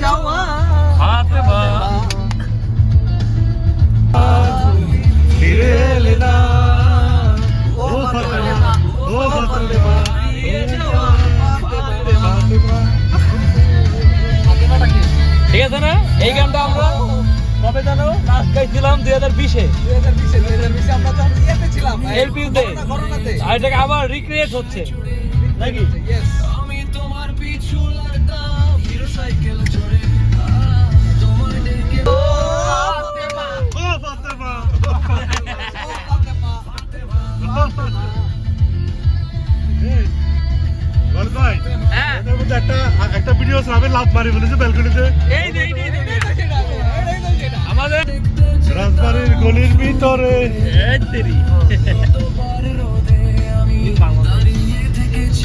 যাওয়া ফাতেমা ফিরে এলে না ও ফাতেমা ও ফাতেমা ঠিক আছে না? এই গানটা আমরা কবে জানো লাস্ট গাইছিলাম 2020-এ। 2020 আমরা তো ইয়েতে ছিলাম এলপিতে। করোনাতে। আর এটাকে আবার রিক্রিয়েট হচ্ছে নাকি? ইয়েস আমি তোমার পিছু লাগতাম হিরো সাইকেল চড়ে তোমার ডেকে ও ফাতেমা ভাই হ্যাঁ এটার মধ্যে একটা ভিডিও সামনে লাভ মারি বলেছে ব্যালকনিতে এই যে আমাদের রাজবাড়ির গলির ভিতরে এই তেরি রোদে আমি দাঁড়িয়ে থেকেছি